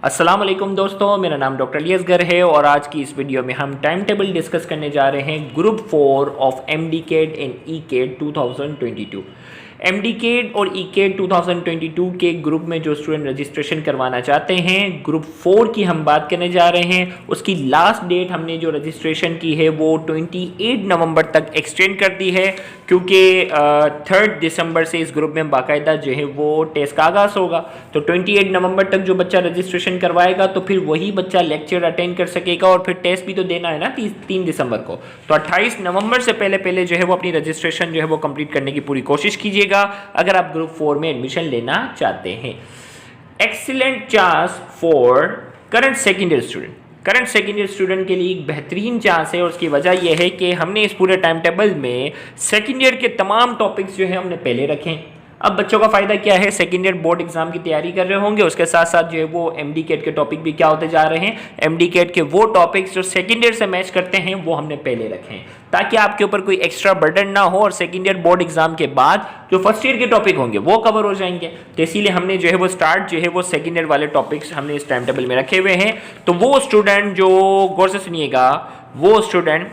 अस्सलाम वालेकुम दोस्तों, मेरा नाम डॉक्टर अली असगर है और आज की इस वीडियो में हम टाइम टेबल डिस्कस करने जा रहे हैं ग्रुप 4 ऑफ एमडीकेड एंड ईकेड 2022। एमडीकेड और ईकेड 2022 के ग्रुप में जो स्टूडेंट रजिस्ट्रेशन करवाना चाहते हैं, ग्रुप 4 की हम बात करने जा रहे हैं। उसकी लास्ट डेट हमने जो रजिस्ट्रेशन की है वो 28 नवंबर तक एक्सटेंड कर दी है, क्योंकि 3 दिसंबर से इस ग्रुप में बाकायदा जो है वो टेस्ट का आगाज़ होगा। तो 28 नवंबर तक जो बच्चा रजिस्ट्रेशन करवाएगा तो फिर वही बच्चा लेक्चर अटेंड कर सकेगा और फिर टेस्ट भी तो देना है ना 3 दिसंबर को। तो 28 नवंबर से पहले जो है वो अपनी रजिस्ट्रेशन जो है वो कंप्लीट करने की पूरी कोशिश कीजिएगा अगर आप ग्रुप 4 में एडमिशन लेना चाहते हैं। Excellent chance for current second year student के लिए एक बेहतरीन चांस है और उसकी वजह यह है कि हमने इस पूरे टाइम टेबल में सेकेंड ईयर के तमाम टॉपिक्स जो है हमने पहले रखे हैं। अब बच्चों का फ़ायदा क्या है, सेकेंड ईयर बोर्ड एग्जाम की तैयारी कर रहे होंगे, उसके साथ साथ जो है वो एमडीकेट के टॉपिक भी क्या होते जा रहे हैं, एमडीकेट के वो टॉपिक्स जो सेकेंड ईयर से मैच करते हैं वो हमने पहले रखे हैं, ताकि आपके ऊपर कोई एक्स्ट्रा बर्डन ना हो और सेकेंड ईयर बोर्ड एग्जाम के बाद जो फर्स्ट ईयर के टॉपिक होंगे वो कवर हो जाएंगे। तो इसीलिए हमने जो है वो स्टार्ट जो है वो सेकेंड ईयर वाले टॉपिक्स हमने इस टाइम टेबल में रखे हुए हैं। तो वो स्टूडेंट जो गौर से सुनिएगा, वो स्टूडेंट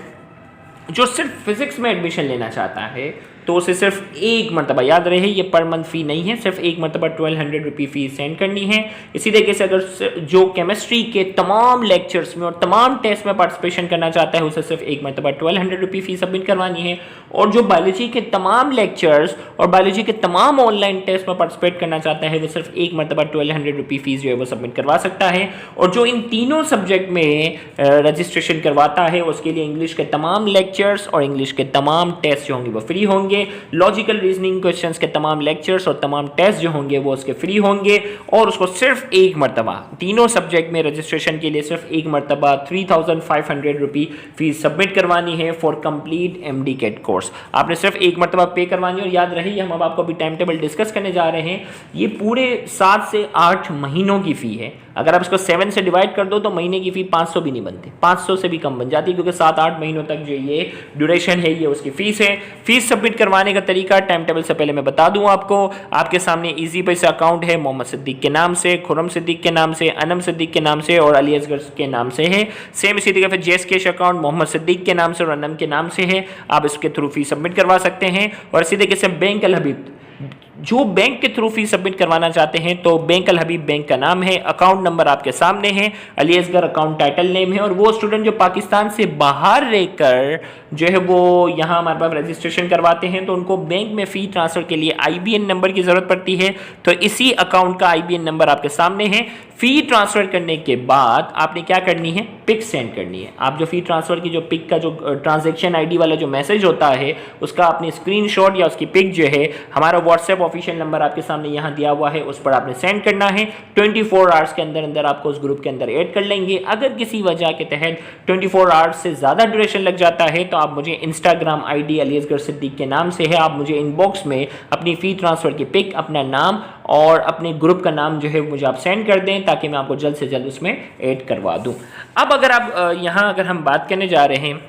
जो सिर्फ फिजिक्स में एडमिशन लेना चाहता है तो उसे सिर्फ एक मरतबा, याद रहे ये पर मंथ फ़ी नहीं है, सिर्फ एक मरतबा 1200 रुपये फ़ीस सेंड करनी है। इसी तरीके से अगर जो केमिस्ट्री के तमाम लेक्चर्स में और तमाम टेस्ट में पार्टिसिपेशन करना चाहता है उसे सिर्फ एक मरतबा 1200 रुपये फ़ीस सबमिट करवानी है। और जो बायोलॉजी के तमाम लेक्चर्स और बायोलॉजी के तमाम ऑनलाइन टेस्ट में पार्टिसिपेट करना चाहता है वो सिर्फ एक मरतबा 1200 रुपये फ़ीस जो है वो सबमिट करवा सकता है। और जो इन तीनों सब्जेक्ट में रजिस्ट्रेशन करवाता है उसके लिए इंग्लिश के तमाम लेक्चर्स और इंग्लिश के तमाम टेस्ट जो होंगे वो फ्री होंगे। लॉजिकल रीजनिंग क्वेश्चंस के तमाम लेक्चर्स और तमाम टेस्ट जो होंगे वो उसके फ्री होंगे। और उसको सिर्फ एक मरतबा तीनों सब्जेक्ट में रजिस्ट्रेशन के लिए सिर्फ एक मरतबा 3500 रुपये फीस सबमिट करवानी है फॉर कंप्लीट एमडीकेट कोर्स। आपने सिर्फ एक मरतबा पे करवानी है। और याद रही हम अब आपको अभी टाइम टेबल डिस्कस करने जा रहे हैं, ये पूरे 7 से 8 महीनों की फ़ी है। अगर आप इसको 7 से डिवाइड कर दो तो महीने की फ़ी 500 भी नहीं बनती, 500 से भी कम बन जाती, क्योंकि 7-8 महीनों तक जो ये ड्यूरेशन है ये उसकी फ़ीस है। फीस सबमिट करवाने का तरीका टाइम टेबल से पहले मैं बता दूं आपको। आपके सामने इजी पैसा अकाउंट है, मोहम्मद सिद्दीक के नाम से, खुरम सिद्दीक के नाम से, अनम सिद्दीक के नाम से और अली असगर के नाम से है। सेम इसी तरीके से जेस कैश अकाउंट मोहम्मद सिद्दीक के नाम से और अनम के नाम से है। आप इसके थ्रू फीस सबमिट करवा सकते हैं। और इसी तरीके से बैंक अल हबीब, जो बैंक के थ्रू फीस सबमिट करवाना चाहते हैं तो बैंक अल हबीब बैंक का नाम है, अकाउंट नंबर आपके सामने है, Ali Asgar account title name है। और वो स्टूडेंट जो पाकिस्तान से बाहर रहकर जो है वो यहाँ हमारे पास रजिस्ट्रेशन करवाते हैं तो उनको बैंक में फ़ी ट्रांसफ़र के लिए IBN नंबर की ज़रूरत पड़ती है। तो इसी अकाउंट का IBN नंबर आपके सामने है। फ़ी ट्रांसफ़र करने के बाद आपने क्या करनी है, पिक सेंड करनी है। आप जो फ़ी ट्रांसफ़र की जो पिक का जो ट्रांजैक्शन ID वाला जो मैसेज होता है उसका आपने स्क्रीनशॉट या उसकी पिक जो है हमारा व्हाट्सएप ऑफिशियल नंबर आपके सामने यहाँ दिया हुआ है उस पर आपने सेंड करना है। 24 आवर्स के अंदर अंदर आपको उस ग्रुप के अंदर ऐड कर लेंगे। अगर किसी वजह के तहत 24 आवर्स से ज़्यादा ड्यूरेशन लग जाता है तो आप मुझे इंस्टाग्राम ID अली असगर सिद्दीक के नाम से है, आप मुझे इनबॉक्स में अपनी फ़ी ट्रांसफ़र की पिक, अपना नाम और अपने ग्रुप का नाम जो है मुझे आप सेंड कर दें ताकि मैं आपको जल्द से जल्द उसमें ऐड करवा दूं। अब अगर आप यहाँ अगर हम बात करने जा रहे हैं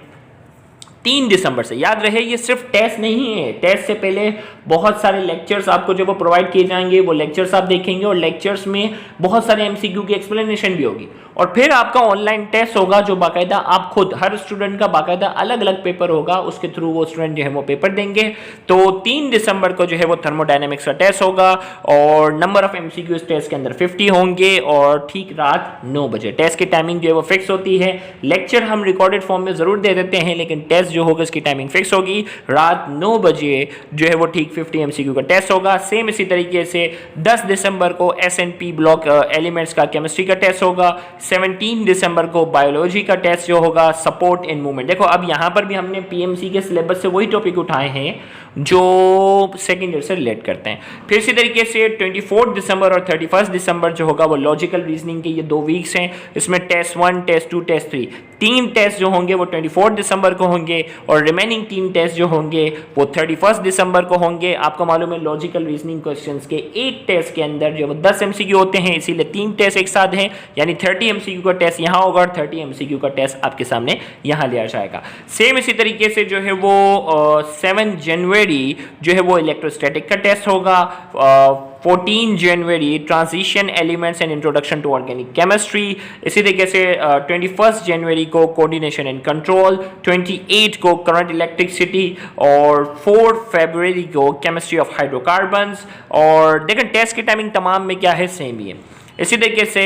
3 दिसंबर से, याद रहे ये सिर्फ टेस्ट नहीं है, टेस्ट से पहले बहुत सारे लेक्चर्स आपको जो वो प्रोवाइड किए जाएंगे, वो लेक्चर्स आप देखेंगे और लेक्चर्स में बहुत सारे MCQ की एक्सप्लेनेशन भी होगी। और फिर आपका ऑनलाइन टेस्ट होगा जो बाकायदा आप खुद, हर स्टूडेंट का बाकायदा अलग अलग पेपर होगा, उसके थ्रू वो स्टूडेंट जो है वो पेपर देंगे। तो 3 दिसंबर को जो है वो थर्मोडायनेमिक्स का टेस्ट होगा और नंबर ऑफ MCQ इस टेस्ट के अंदर 50 होंगे और ठीक रात 9 बजे टेस्ट की टाइमिंग जो है वो फिक्स होती है। लेक्चर हम रिकॉर्डेड फॉर्म में ज़रूर दे देते हैं लेकिन टेस्ट जो होगा इसकी टाइमिंग फिक्स होगी, रात 9 बजे जो है वो ठीक 50 MCQ का टेस्ट होगा। सेम इसी तरीके से 10 दिसंबर को SNP ब्लॉक एलिमेंट्स का केमिस्ट्री का टेस्ट होगा। 17 दिसंबर को बायोलॉजी का टेस्ट जो होगा, सपोर्ट इन मूवमेंट। देखो अब यहाँ पर भी हमने PMC के सिलेबस से वही टॉपिक उठाए हैं जो सेकेंड ईयर से रिलेट करते हैं। फिर इसी तरीके से 24 दिसंबर और 31 दिसंबर जो होगा वो लॉजिकल रीजनिंग के ये 2 वीक्स हैं। इसमें टेस्ट 1, टेस्ट 2, टेस्ट 3, 3 टेस्ट जो होंगे वो 24 दिसंबर को होंगे और रिमेनिंग 3 टेस्ट जो होंगे वो 31 दिसंबर को होंगे। आपको मालूम है लॉजिकल रीजनिंग क्वेश्चंस के एक टेस्ट के अंदर जो 10 MCQ होते हैं, इसीलिए 3 टेस्ट एक साथ हैं, यानी 30 MCQ का टेस्ट यहाँ होगा और 30 MCQ का टेस्ट आपके सामने यहाँ लिया जाएगा। सेम इसी तरीके से जो है वो 7 जनवरी जनवरी जो है वो इलेक्ट्रोस्टैटिक का टेस्ट होगा, 14 जनवरी transition elements and introduction to organic chemistry, इसी तरीके से 21 जनवरी को कोऑर्डिनेशन एंड कंट्रोल, 28 को करंट इलेक्ट्रिसिटी और 4 फरवरी को केमिस्ट्री ऑफ हाइड्रोकार्बन्स। और देखें टेस्ट की टाइमिंग तमाम में क्या है, सेम ही है। इसी तरीके से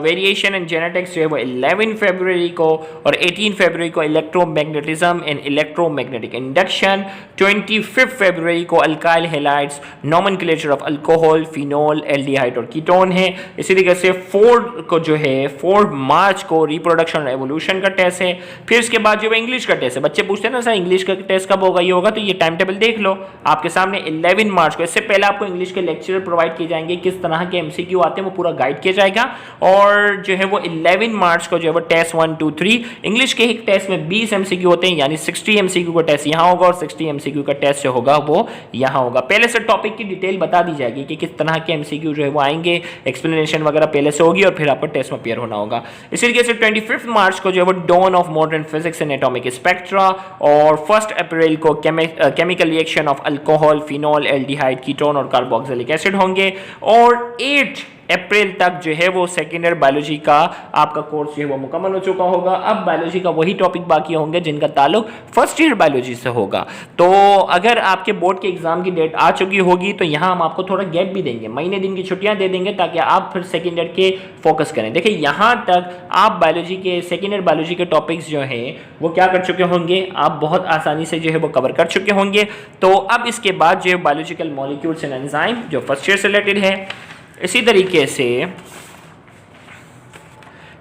वेरिएशन एंड जेनेटिक्स जो है वो 11 फरवरी को और 18 फरवरी को इलेक्ट्रोमैग्नेटिज्म एंड इलेक्ट्रोमैग्नेटिक इंडक्शन, 25 फरवरी को alkyl halides, nomenclature of alcohol, phenol, aldehyde और कीटोन है। इसी तरीके से 4 को जो है 4 मार्च को रिप्रोडक्शन और एवोल्यूशन का टेस्ट है। फिर इसके बाद जो है इंग्लिश का टेस्ट है। बच्चे पूछते हैं ना सर इंग्लिश का टेस्ट कब होगा, ये होगा, तो ये टाइम टेबल देख लो आपके सामने 11 मार्च को। इससे पहले आपको इंग्लिश के लेक्चर प्रोवाइड किए जाएंगे, किस तरह के एमसीक्यू आते हैं वो पूरा किया जाएगा। और जो है वो 11 मार्च को जो है वो टेस्ट 1 2 3 इंग्लिश के एक टेस्ट में 20 एमसीक्यू होते हैं, यानी 60 एमसीक्यू का टेस्ट यहां होगा और 60 एमसीक्यू का टेस्ट जो होगा वो यहां होगा। पहले से टॉपिक की डिटेल बता दी जाएगी कि किस तरह के एमसीक्यू जो है वो आएंगे, एक्सप्लेनेशन वगैरह पहले से होगी और फिर आपको टेस्ट में अपियर होना होगा। इसी तरीके से 25 मार्च को जो है वो dawn of modern physics and atomic spectra, और 1 अप्रैल को chemical reaction of alcohol, phenol, aldehyde, ketone और कार्बोक्सिलिक एसिड होंगे। और 8 अप्रैल तक जो है वो सेकेंड ईयर बायोलॉजी का आपका कोर्स जो है वो मुकम्मल हो चुका होगा। अब बायोलॉजी का वही टॉपिक बाकी होंगे जिनका ताल्लुक फर्स्ट ईयर बायोलॉजी से होगा। तो अगर आपके बोर्ड के एग्जाम की डेट आ चुकी होगी तो यहाँ हम आपको थोड़ा गैप भी देंगे, महीने दिन की छुट्टियां दे देंगे ताकि आप फिर सेकेंड ईयर के फोकस करें। देखिए यहाँ तक आप बायोलॉजी के सेकेंड ईयर बायोलॉजी के टॉपिक्स जो हैं वो क्या कर चुके होंगे, आप बहुत आसानी से जो है वो कवर कर चुके होंगे। तो अब इसके बाद जो है बायोलॉजिकल मॉलिक्यूल्स एंड एंजाइम जो फर्स्ट ईयर से रिलेटेड है, इसी तरीके से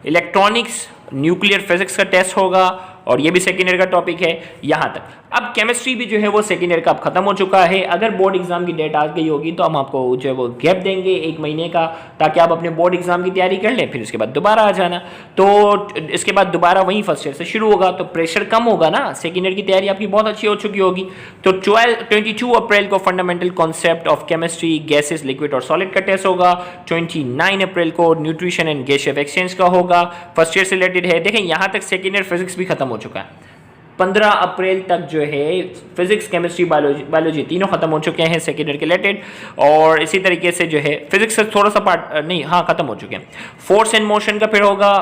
इलेक्ट्रॉनिक्स, न्यूक्लियर फिजिक्स का टेस्ट होगा और ये भी सेकेंड ईयर का टॉपिक है यहाँ तक। अब केमिस्ट्री भी जो है वो सेकेंड ईयर का अब खत्म हो चुका है। अगर बोर्ड एग्जाम की डेट आ गई होगी तो हम आपको जो है वो गैप देंगे 1 महीने का, ताकि आप अपने बोर्ड एग्जाम की तैयारी कर लें, फिर इसके बाद दोबारा आ जाना। तो इसके बाद दोबारा वहीं फर्स्ट ईयर से शुरू होगा, तो प्रेशर कम होगा ना, सेकेंड ईयर की तैयारी आपकी बहुत अच्छी हो चुकी होगी। तो 22 अप्रैल को fundamental concept of chemistry, gases, liquid और सॉलिड का टेस्ट होगा। 29 अप्रैल को न्यूट्रिशन एंड गैसियस एक्सचेंज का होगा, फर्स्ट ईयर से रिलेटेड है। देखें यहाँ तक सेकेंड ईयर फिजिक्स भी खत्म हो चुका है। 15 अप्रैल तक जो है फिजिक्स, केमिस्ट्री, बायोलॉजी तीनों खत्म हो चुके हैं सेकेंड ईयर के रिलेटेड। और इसी तरीके से जो है फिजिक्स से थोड़ा सा पार्ट नहीं, हाँ खत्म हो चुके हैं। फोर्स एंड मोशन का फिर होगा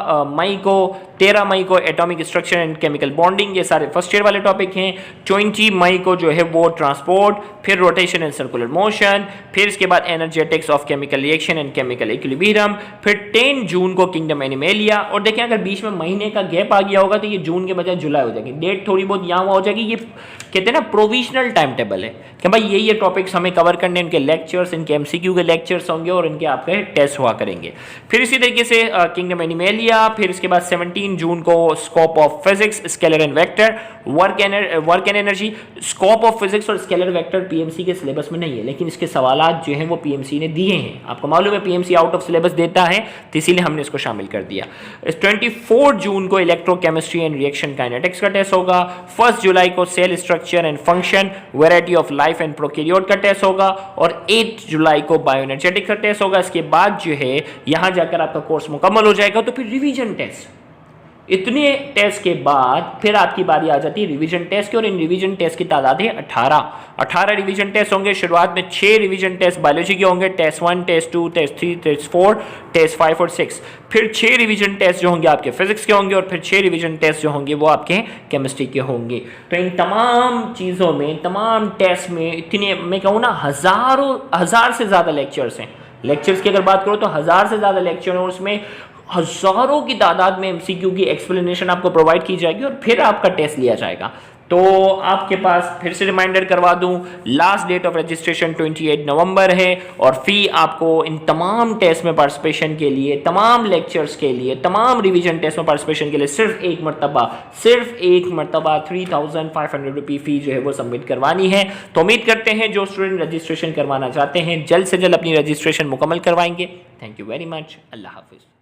13 मई को atomic structure and chemical bonding, ये सारे फर्स्ट ईयर वाले टॉपिक हैं। 20 मई को जो है वो ट्रांसपोर्ट, फिर रोटेशन एंड सर्कुलर मोशन, फिर इसके बाद energetics of chemical reaction and chemical equilibrium, फिर 10 जून को किंगडम एनिमेलिया। और देखें अगर बीच में महीने का गैप आ गया होगा तो ये जून के बजाय जुलाई हो जाएगी, डेट थोड़ी बहुत यहाँ हो जाएगी। ये कहते हैं ना प्रोविजनल टाइम टेबल है कि भाई ये टॉपिक्स हमें कवर करने, इनके लेक्चर्स, इनके एमसीक्यू के लेक्चर्स होंगे और इनके आपके टेस्ट हुआ करेंगे। फिर इसी तरीके से किंगडम एनिमेलिया, फिर इसके बाद 17 जून को scope of physics, scalar and vector, work and energy. Scope of physics और स्केलर वेक्टर पीएमसी के सिलेबस में नहीं है, लेकिन इसके सवालात जो हैं वो पीएमसी ने दिए हैं। आपको मालूम है पीएमसी आउट ऑफ सिलेबस देता है, तो इसीलिए हमने इसको शामिल कर दिया। 24 जून को इलेक्ट्रोकेमिस्ट्री एंड रिएक्शन काइनेटिक्स का टेस्ट होगा। 1 जुलाई को cell structure and function, variety of life and prokaryote का टेस्ट होगा। और 8 जुलाई को बायोएनर्जेटिक का टेस्ट होगा। इसके बाद जो है यहाँ जाकर आपका कोर्स मुकम्मल हो जाएगा। तो फिर रिवीजन टेस्ट, इतने टेस्ट के बाद फिर आपकी बारी आ जाती है रिवीजन टेस्ट की। और इन रिवीजन टेस्ट की तादाद है 18 रिवीजन टेस्ट होंगे। शुरुआत में 6 रिवीजन टेस्ट बायोलॉजी के होंगे, test 1, test 2, test 3, test 4, test 5 और 6। फिर 6 रिवीजन टेस्ट जो होंगे आपके फिजिक्स के होंगे, और फिर 6 रिवीजन टेस्ट जो होंगे वो आपके केमिस्ट्री के होंगे। तो इन तमाम चीज़ों में, तमाम टेस्ट में इतने, मैं कहूँ ना, हज़ार से ज़्यादा लेक्चर्स हैं। लेक्चर्स की अगर बात करो तो 1000 से ज़्यादा लेक्चर हैं और उसमें हज़ारों की तादाद में एमसीक्यू की एक्सप्लेनेशन आपको प्रोवाइड की जाएगी और फिर आपका टेस्ट लिया जाएगा। तो आपके पास फिर से रिमाइंडर करवा दूं, लास्ट डेट ऑफ रजिस्ट्रेशन 28 नवंबर है और फ़ी आपको इन तमाम टेस्ट में पार्टिसिपेशन के लिए, तमाम लेक्चर्स के लिए, तमाम रिवीजन टेस्ट में पार्टिसिपेशन के लिए सिर्फ एक मरतबा 3500 रुपये फ़ी जो है वो सबमिट करवानी है। तो उम्मीद करते हैं जो स्टूडेंट रजिस्ट्रेशन करवाना चाहते हैं जल्द से जल्द अपनी रजिस्ट्रेशन मुकम्मल करवाएंगे। Thank you very much. अल्लाह हाफिज़।